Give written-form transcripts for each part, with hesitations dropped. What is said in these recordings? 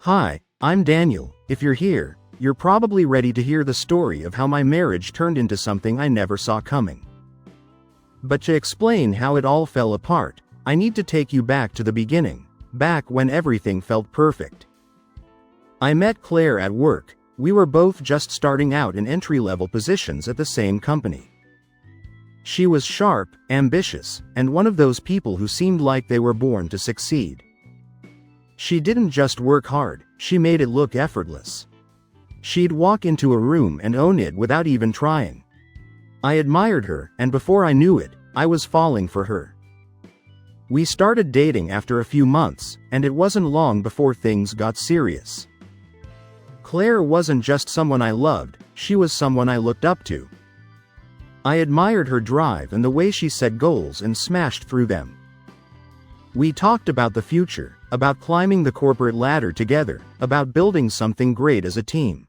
Hi, I'm Daniel. If you're here, you're probably ready to hear the story of how my marriage turned into something I never saw coming. But to explain how it all fell apart, I need to take you back to the beginning, back when everything felt perfect. I met Claire at work. We were both just starting out in entry-level positions at the same company. She was sharp, ambitious, and one of those people who seemed like they were born to succeed. She didn't just work hard, she made it look effortless. She'd walk into a room and own it without even trying. I admired her, and before I knew it, I was falling for her. We started dating after a few months, and it wasn't long before things got serious. Claire wasn't just someone I loved, she was someone I looked up to. I admired her drive and the way she set goals and smashed through them. We talked about the future, about climbing the corporate ladder together, about building something great as a team.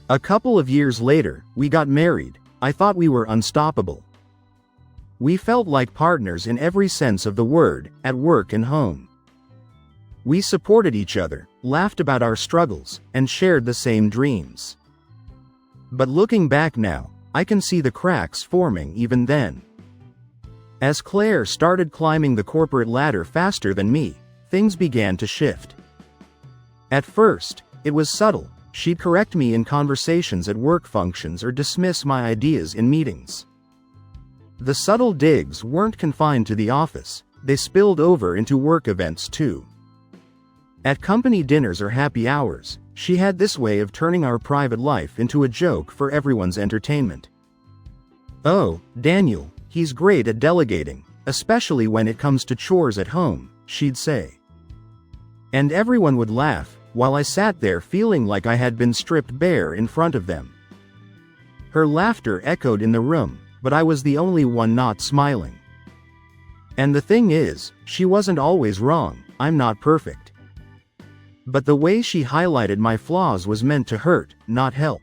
A couple of years later, we got married. I thought we were unstoppable. We felt like partners in every sense of the word, at work and home. We supported each other, laughed about our struggles, and shared the same dreams. But looking back now, I can see the cracks forming even then. As Claire started climbing the corporate ladder faster than me, things began to shift. At first, it was subtle. She'd correct me in conversations at work functions or dismiss my ideas in meetings. The subtle digs weren't confined to the office, they spilled over into work events too. At company dinners or happy hours, she had this way of turning our private life into a joke for everyone's entertainment. "Oh, Daniel, he's great at delegating, especially when it comes to chores at home," she'd say. And everyone would laugh, while I sat there feeling like I had been stripped bare in front of them. Her laughter echoed in the room, but I was the only one not smiling. And the thing is, she wasn't always wrong. I'm not perfect. But the way she highlighted my flaws was meant to hurt, not help.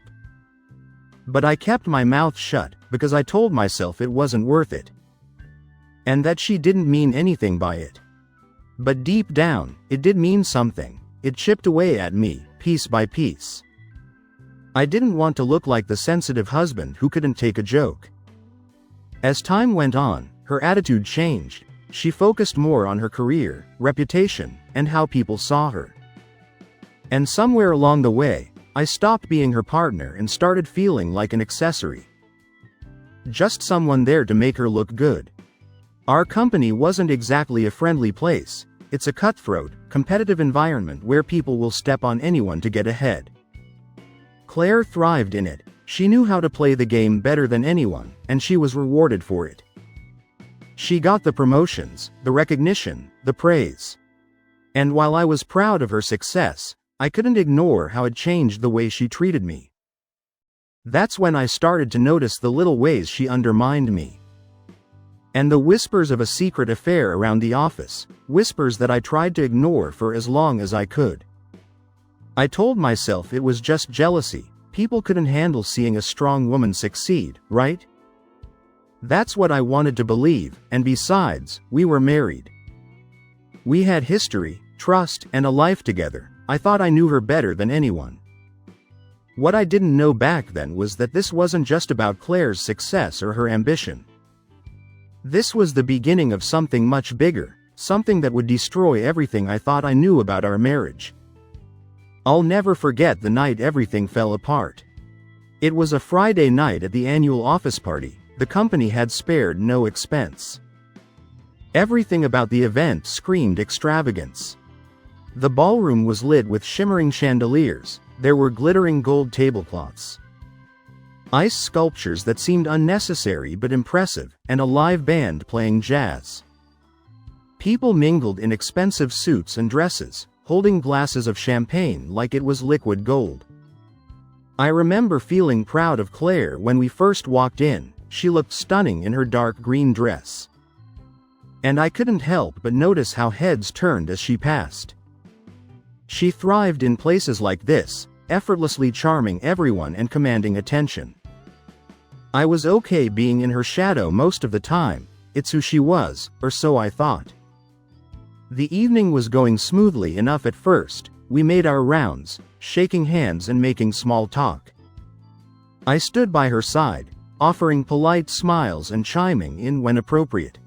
But I kept my mouth shut, because I told myself it wasn't worth it. And that she didn't mean anything by it. But deep down, it did mean something. It chipped away at me, piece by piece. I didn't want to look like the sensitive husband who couldn't take a joke. As time went on, her attitude changed. She focused more on her career, reputation, and how people saw her. And somewhere along the way, I stopped being her partner and started feeling like an accessory. Just someone there to make her look good. Our company wasn't exactly a friendly place. It's a cutthroat, competitive environment where people will step on anyone to get ahead. Claire thrived in it. She knew how to play the game better than anyone, and she was rewarded for it. She got the promotions, the recognition, the praise. And while I was proud of her success, I couldn't ignore how it changed the way she treated me. That's when I started to notice the little ways she undermined me. And the whispers of a secret affair around the office, whispers that I tried to ignore for as long as I could. I told myself it was just jealousy. People couldn't handle seeing a strong woman succeed, right? That's what I wanted to believe, and besides, we were married. We had history, trust, and a life together. I thought I knew her better than anyone. What I didn't know back then was that this wasn't just about Claire's success or her ambition. This was the beginning of something much bigger, something that would destroy everything I thought I knew about our marriage. I'll never forget the night everything fell apart. It was a Friday night at the annual office party. The company had spared no expense. Everything about the event screamed extravagance. The ballroom was lit with shimmering chandeliers. There were glittering gold tablecloths, ice sculptures that seemed unnecessary but impressive, and a live band playing jazz. People mingled in expensive suits and dresses, holding glasses of champagne like it was liquid gold. I remember feeling proud of Claire when we first walked in. She looked stunning in her dark green dress. And I couldn't help but notice how heads turned as she passed. She thrived in places like this, effortlessly charming everyone and commanding attention. I was okay being in her shadow most of the time. It's who she was, or so I thought. The evening was going smoothly enough at first, we made our rounds, shaking hands and making small talk. I stood by her side, offering polite smiles and chiming in when appropriate.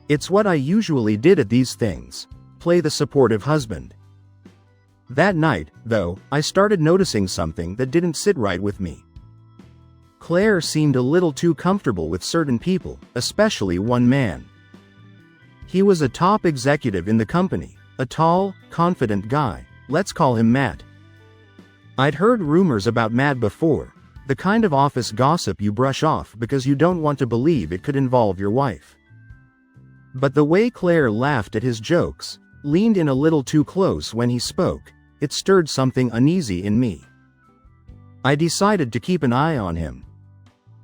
It's what I usually did at these things, play the supportive husband. That night, though, I started noticing something that didn't sit right with me. Claire seemed a little too comfortable with certain people, especially one man. He was a top executive in the company, a tall, confident guy. Let's call him Matt. I'd heard rumors about Matt before, the kind of office gossip you brush off because you don't want to believe it could involve your wife. But the way Claire laughed at his jokes, leaned in a little too close when he spoke, it stirred something uneasy in me. I decided to keep an eye on him.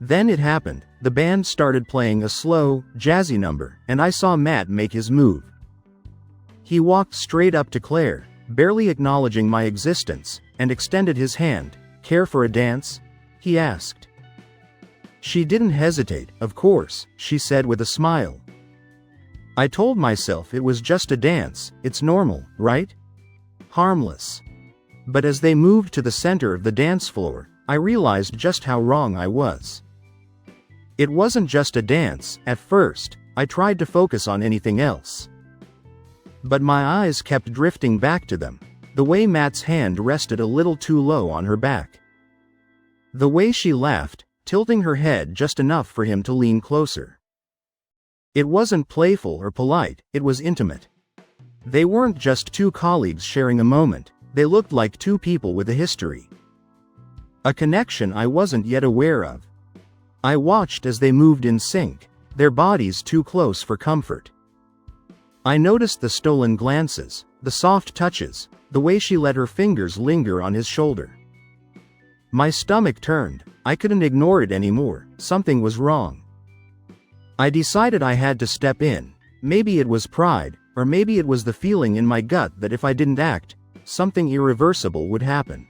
Then it happened, the band started playing a slow, jazzy number, and I saw Matt make his move. He walked straight up to Claire, barely acknowledging my existence, and extended his hand. "Care for a dance?" he asked. She didn't hesitate. "Of course," she said with a smile. I told myself it was just a dance, it's normal, right? Harmless. But as they moved to the center of the dance floor, I realized just how wrong I was. It wasn't just a dance. At first, I tried to focus on anything else. But my eyes kept drifting back to them, the way Matt's hand rested a little too low on her back. The way she laughed, tilting her head just enough for him to lean closer. It wasn't playful or polite, it was intimate. They weren't just two colleagues sharing a moment, they looked like two people with a history. A connection I wasn't yet aware of. I watched as they moved in sync, their bodies too close for comfort. I noticed the stolen glances, the soft touches, the way she let her fingers linger on his shoulder. My stomach turned. I couldn't ignore it anymore. Something was wrong. I decided I had to step in. Maybe it was pride, or maybe it was the feeling in my gut that if I didn't act, something irreversible would happen.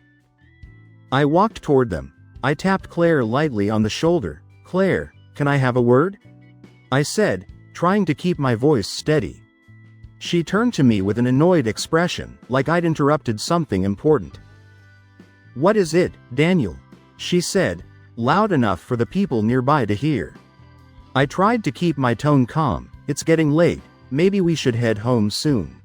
I walked toward them. I tapped Claire lightly on the shoulder. "Claire, can I have a word?" I said, trying to keep my voice steady. She turned to me with an annoyed expression, like I'd interrupted something important. "What is it, Daniel?" she said, loud enough for the people nearby to hear. I tried to keep my tone calm. "It's getting late, maybe we should head home soon."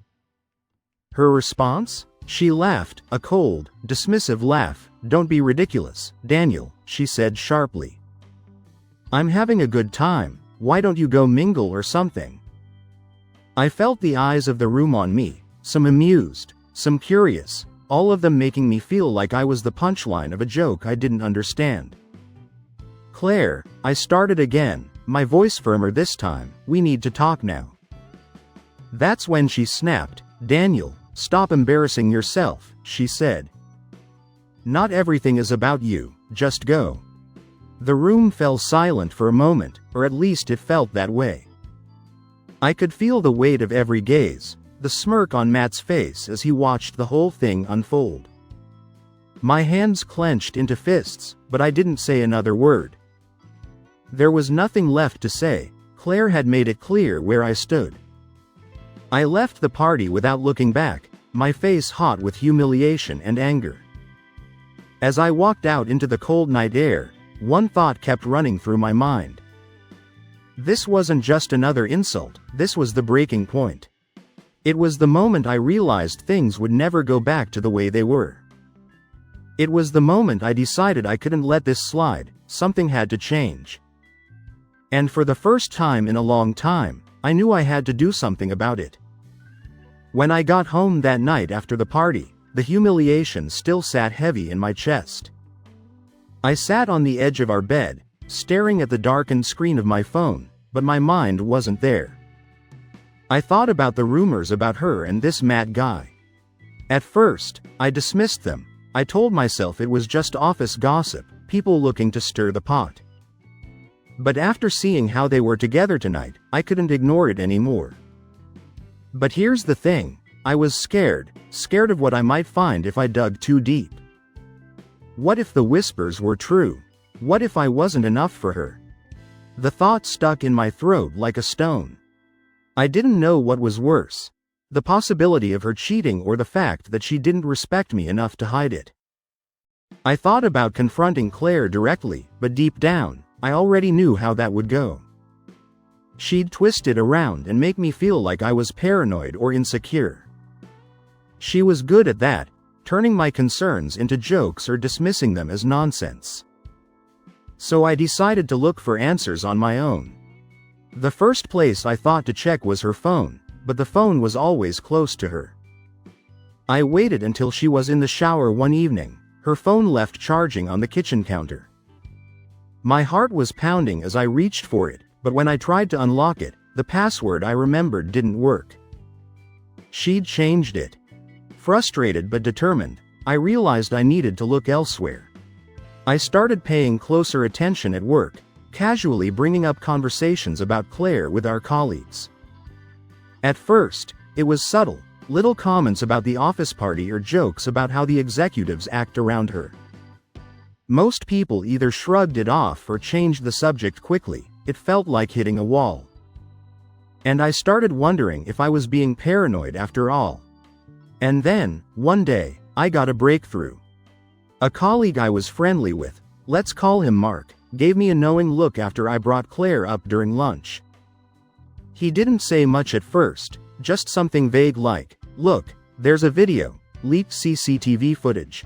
Her response? She laughed, a cold, dismissive laugh. "Don't be ridiculous, Daniel," she said sharply. "I'm having a good time. Why don't you go mingle or something?" I felt the eyes of the room on me, some amused, some curious, all of them making me feel like I was the punchline of a joke I didn't understand. "Claire," I started again, my voice firmer this time, "we need to talk now." That's when she snapped. "Daniel, stop embarrassing yourself," she said. "Not everything is about you, just go." The room fell silent for a moment, or at least it felt that way. I could feel the weight of every gaze, the smirk on Matt's face as he watched the whole thing unfold. My hands clenched into fists, but I didn't say another word. There was nothing left to say. Claire had made it clear where I stood. I left the party without looking back, my face hot with humiliation and anger. As I walked out into the cold night air, one thought kept running through my mind. This wasn't just another insult, this was the breaking point. It was the moment I realized things would never go back to the way they were. It was the moment I decided I couldn't let this slide, something had to change. And for the first time in a long time, I knew I had to do something about it. When I got home that night after the party, the humiliation still sat heavy in my chest. I sat on the edge of our bed, staring at the darkened screen of my phone, but my mind wasn't there. I thought about the rumors about her and this Matt guy. At first, I dismissed them. I told myself it was just office gossip, people looking to stir the pot. But after seeing how they were together tonight, I couldn't ignore it anymore. But here's the thing, I was scared of what I might find if I dug too deep. What if the whispers were true? What if I wasn't enough for her? The thought stuck in my throat like a stone. I didn't know what was worse. The possibility of her cheating or the fact that she didn't respect me enough to hide it. I thought about confronting Claire directly, but deep down, I already knew how that would go. She'd twist it around and make me feel like I was paranoid or insecure. She was good at that, turning my concerns into jokes or dismissing them as nonsense. So I decided to look for answers on my own. The first place I thought to check was her phone, but the phone was always close to her. I waited until she was in the shower one evening, her phone left charging on the kitchen counter. My heart was pounding as I reached for it, but when I tried to unlock it, the password I remembered didn't work. She'd changed it. Frustrated but determined, I realized I needed to look elsewhere. I started paying closer attention at work, casually bringing up conversations about Claire with our colleagues. At first, it was subtle, little comments about the office party or jokes about how the executives act around her. Most people either shrugged it off or changed the subject quickly. It felt like hitting a wall. And I started wondering if I was being paranoid after all. And then, one day, I got a breakthrough. A colleague I was friendly with, let's call him Mark, gave me a knowing look after I brought Claire up during lunch. He didn't say much at first, just something vague like, "Look, there's a video, leaked CCTV footage.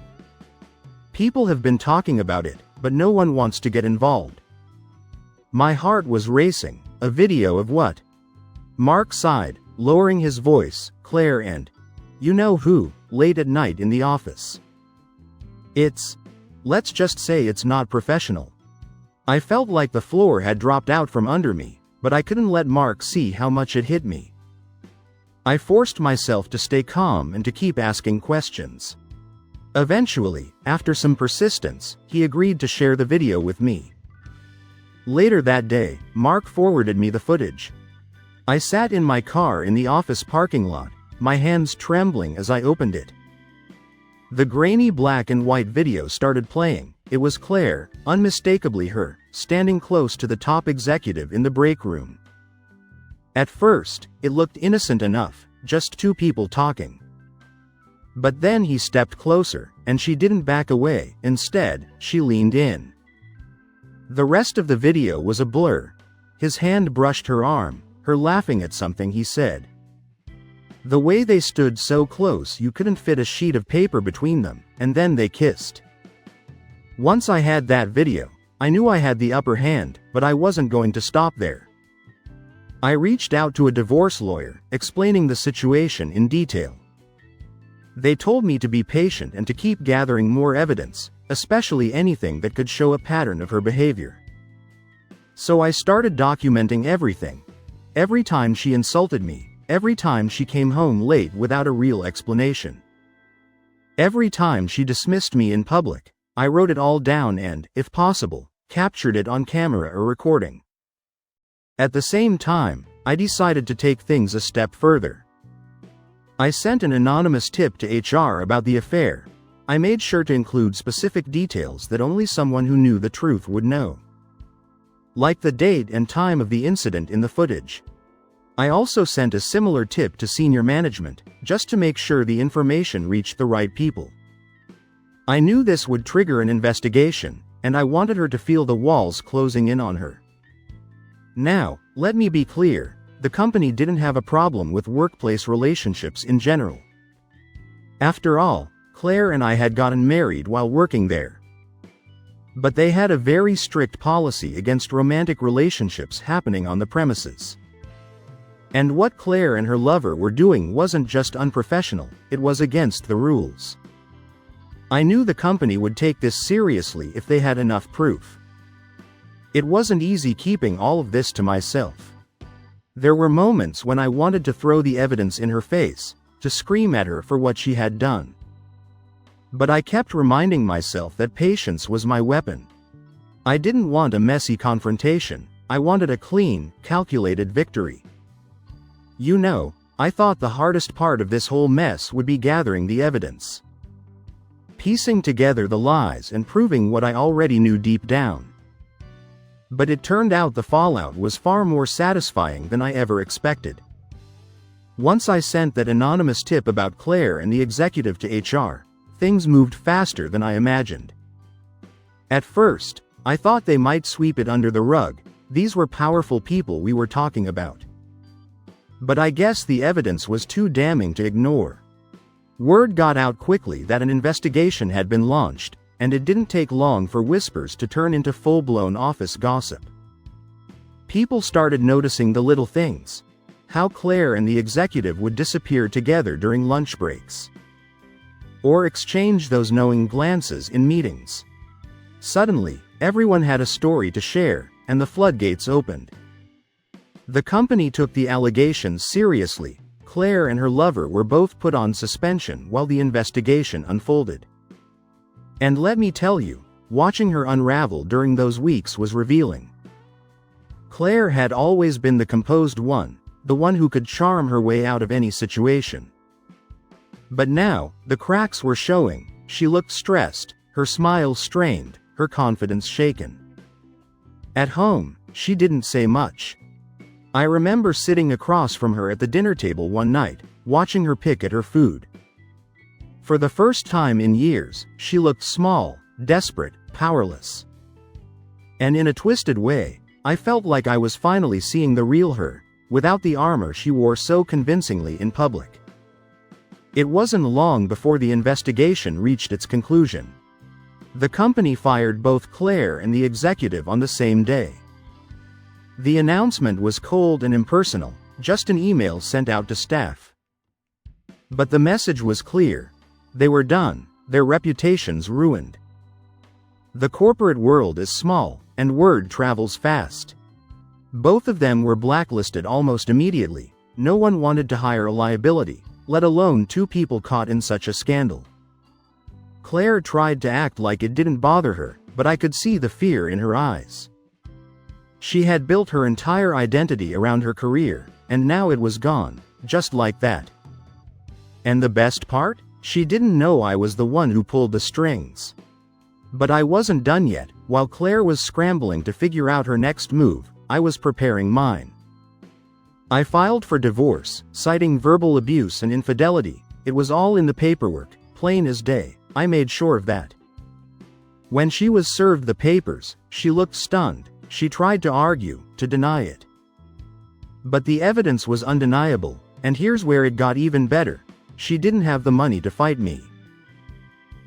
People have been talking about it, but no one wants to get involved." My heart was racing. A video of what? Mark sighed, lowering his voice. "Claire and you know who, late at night in the office. Let's just say it's not professional." I felt like the floor had dropped out from under me, but I couldn't let Mark see how much it hit me. I forced myself to stay calm and to keep asking questions. Eventually, after some persistence, he agreed to share the video with me. Later that day, Mark forwarded me the footage. I sat in my car in the office parking lot, my hands trembling as I opened it. The grainy black and white video started playing. It was Claire, unmistakably her, standing close to the top executive in the break room. At first, it looked innocent enough, just two people talking. But then he stepped closer, and she didn't back away. Instead, she leaned in. The rest of the video was a blur. His hand brushed her arm, her laughing at something he said. The way they stood so close you couldn't fit a sheet of paper between them, and then they kissed. Once I had that video, I knew I had the upper hand, but I wasn't going to stop there. I reached out to a divorce lawyer, explaining the situation in detail. They told me to be patient and to keep gathering more evidence, especially anything that could show a pattern of her behavior. So I started documenting everything. Every time she insulted me, every time she came home late without a real explanation. Every time she dismissed me in public, I wrote it all down and, if possible, captured it on camera or recording. At the same time, I decided to take things a step further. I sent an anonymous tip to HR about the affair. I made sure to include specific details that only someone who knew the truth would know. Like the date and time of the incident in the footage. I also sent a similar tip to senior management, just to make sure the information reached the right people. I knew this would trigger an investigation, and I wanted her to feel the walls closing in on her. Now, let me be clear, the company didn't have a problem with workplace relationships in general. After all, Claire and I had gotten married while working there. But they had a very strict policy against romantic relationships happening on the premises. And what Claire and her lover were doing wasn't just unprofessional, it was against the rules. I knew the company would take this seriously if they had enough proof. It wasn't easy keeping all of this to myself. There were moments when I wanted to throw the evidence in her face, to scream at her for what she had done. But I kept reminding myself that patience was my weapon. I didn't want a messy confrontation, I wanted a clean, calculated victory. You know, I thought the hardest part of this whole mess would be gathering the evidence. Piecing together the lies and proving what I already knew deep down. But it turned out the fallout was far more satisfying than I ever expected. Once I sent that anonymous tip about Claire and the executive to HR, things moved faster than I imagined. At first, I thought they might sweep it under the rug. These were powerful people we were talking about. But I guess the evidence was too damning to ignore. Word got out quickly that an investigation had been launched, and it didn't take long for whispers to turn into full-blown office gossip. People started noticing the little things. How Claire and the executive would disappear together during lunch breaks. Or exchange those knowing glances in meetings. Suddenly, everyone had a story to share, and the floodgates opened. The company took the allegations seriously. Claire and her lover were both put on suspension while the investigation unfolded. And let me tell you, watching her unravel during those weeks was revealing. Claire had always been the composed one, the one who could charm her way out of any situation. But now, the cracks were showing. She looked stressed, her smile strained, her confidence shaken. At home, she didn't say much. I remember sitting across from her at the dinner table one night, watching her pick at her food. For the first time in years, she looked small, desperate, powerless. And in a twisted way, I felt like I was finally seeing the real her, without the armor she wore so convincingly in public. It wasn't long before the investigation reached its conclusion. The company fired both Claire and the executive on the same day. The announcement was cold and impersonal, just an email sent out to staff. But the message was clear. They were done, their reputations ruined. The corporate world is small, and word travels fast. Both of them were blacklisted almost immediately. No one wanted to hire a liability, let alone two people caught in such a scandal. Claire tried to act like it didn't bother her, but I could see the fear in her eyes. She had built her entire identity around her career, and now it was gone, just like that. And the best part? She didn't know I was the one who pulled the strings. But I wasn't done yet. While Claire was scrambling to figure out her next move, I was preparing mine. I filed for divorce, citing verbal abuse and infidelity. It was all in the paperwork, plain as day. I made sure of that. When she was served the papers, she looked stunned. She tried to argue, to deny it. But the evidence was undeniable, and here's where it got even better. She didn't have the money to fight me.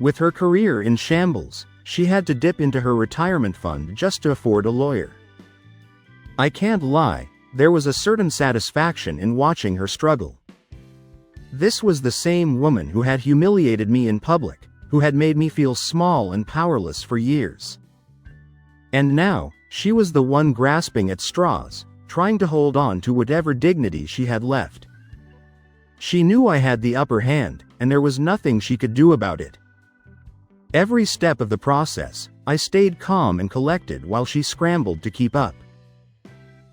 With her career in shambles, she had to dip into her retirement fund just to afford a lawyer. I can't lie, there was a certain satisfaction in watching her struggle. This was the same woman who had humiliated me in public, who had made me feel small and powerless for years. And now, she was the one grasping at straws, trying to hold on to whatever dignity she had left. She knew I had the upper hand, and there was nothing she could do about it. Every step of the process, I stayed calm and collected while she scrambled to keep up.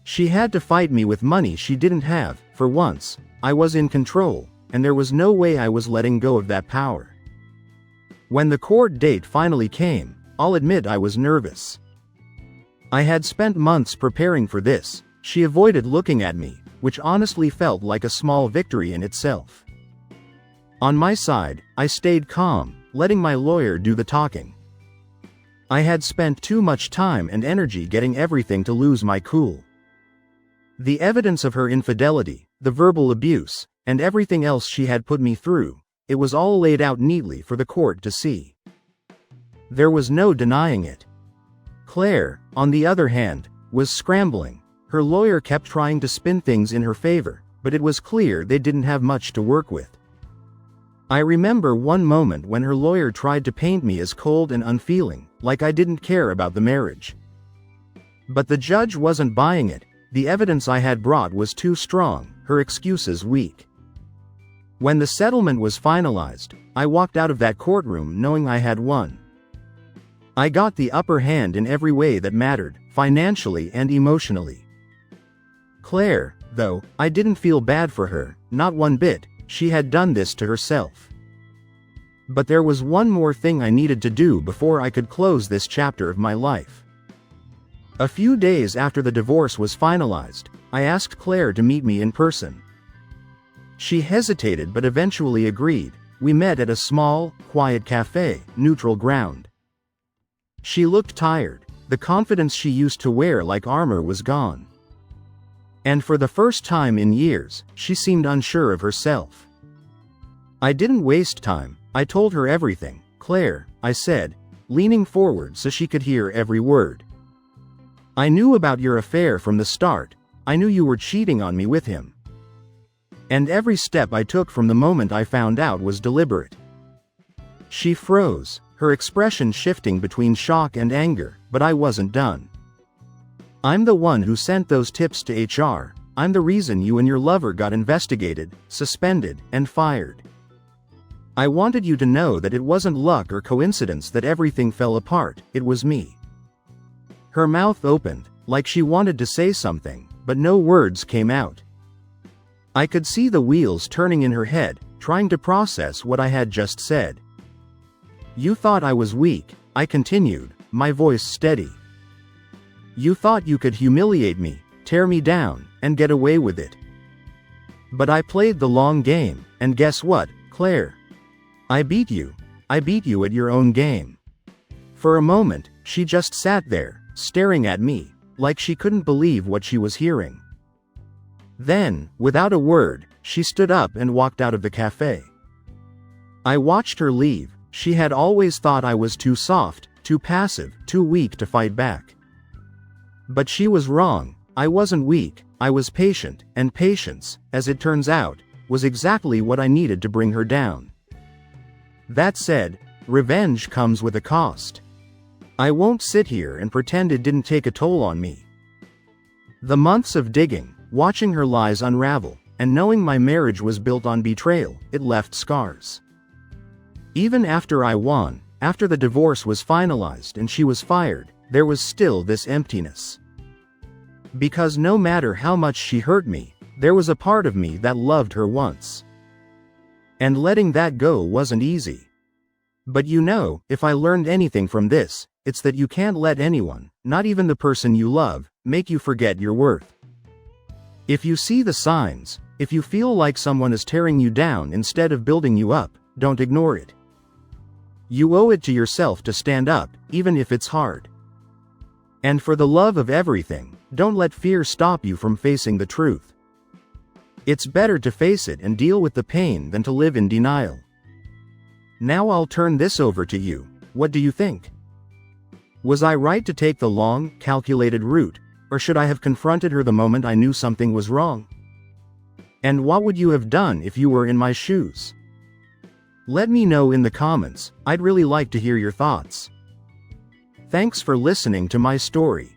She had to fight me with money she didn't have. For once, I was in control, and there was no way I was letting go of that power. When the court date finally came, I'll admit I was nervous. I had spent months preparing for this. She avoided looking at me, which honestly felt like a small victory in itself. On my side, I stayed calm, letting my lawyer do the talking. I had spent too much time and energy getting everything to lose my cool. The evidence of her infidelity, the verbal abuse, and everything else she had put me through, it was all laid out neatly for the court to see. There was no denying it. Claire, on the other hand, was scrambling. Her lawyer kept trying to spin things in her favor, but it was clear they didn't have much to work with. I remember one moment when her lawyer tried to paint me as cold and unfeeling, like I didn't care about the marriage. But the judge wasn't buying it. The evidence I had brought was too strong, her excuses weak. When the settlement was finalized, I walked out of that courtroom knowing I had won. I got the upper hand in every way that mattered, financially and emotionally. Claire, though, I didn't feel bad for her, not one bit. She had done this to herself. But there was one more thing I needed to do before I could close this chapter of my life. A few days after the divorce was finalized, I asked Claire to meet me in person. She hesitated but eventually agreed. We met at a small, quiet cafe, neutral ground. She looked tired. The confidence she used to wear like armor was gone. And for the first time in years, she seemed unsure of herself. I didn't waste time. I told her everything. "Claire," I said, leaning forward so she could hear every word. "I knew about your affair from the start. I knew you were cheating on me with him. And every step I took from the moment I found out was deliberate." She froze, her expression shifting between shock and anger, but I wasn't done. "I'm the one who sent those tips to HR. I'm the reason you and your lover got investigated, suspended, and fired. I wanted you to know that it wasn't luck or coincidence that everything fell apart, it was me." Her mouth opened, like she wanted to say something, but no words came out. I could see the wheels turning in her head, trying to process what I had just said. "You thought I was weak," I continued, my voice steady. "You thought you could humiliate me, tear me down, and get away with it. But I played the long game, and guess what, Claire? I beat you. I beat you at your own game." For a moment, she just sat there, staring at me, like she couldn't believe what she was hearing. Then, without a word, she stood up and walked out of the cafe. I watched her leave. She had always thought I was too soft, too passive, too weak to fight back. But she was wrong. I wasn't weak, I was patient, and patience, as it turns out, was exactly what I needed to bring her down. That said, revenge comes with a cost. I won't sit here and pretend it didn't take a toll on me. The months of digging, watching her lies unravel, and knowing my marriage was built on betrayal, it left scars. Even after I won, after the divorce was finalized and she was fired, there was still this emptiness. Because no matter how much she hurt me, there was a part of me that loved her once. And letting that go wasn't easy. But you know, if I learned anything from this, it's that you can't let anyone, not even the person you love, make you forget your worth. If you see the signs, if you feel like someone is tearing you down instead of building you up, don't ignore it. You owe it to yourself to stand up, even if it's hard. And for the love of everything, don't let fear stop you from facing the truth. It's better to face it and deal with the pain than to live in denial. Now I'll turn this over to you. What do you think? Was I right to take the long, calculated route, or should I have confronted her the moment I knew something was wrong? And what would you have done if you were in my shoes? Let me know in the comments. I'd really like to hear your thoughts. Thanks for listening to my story.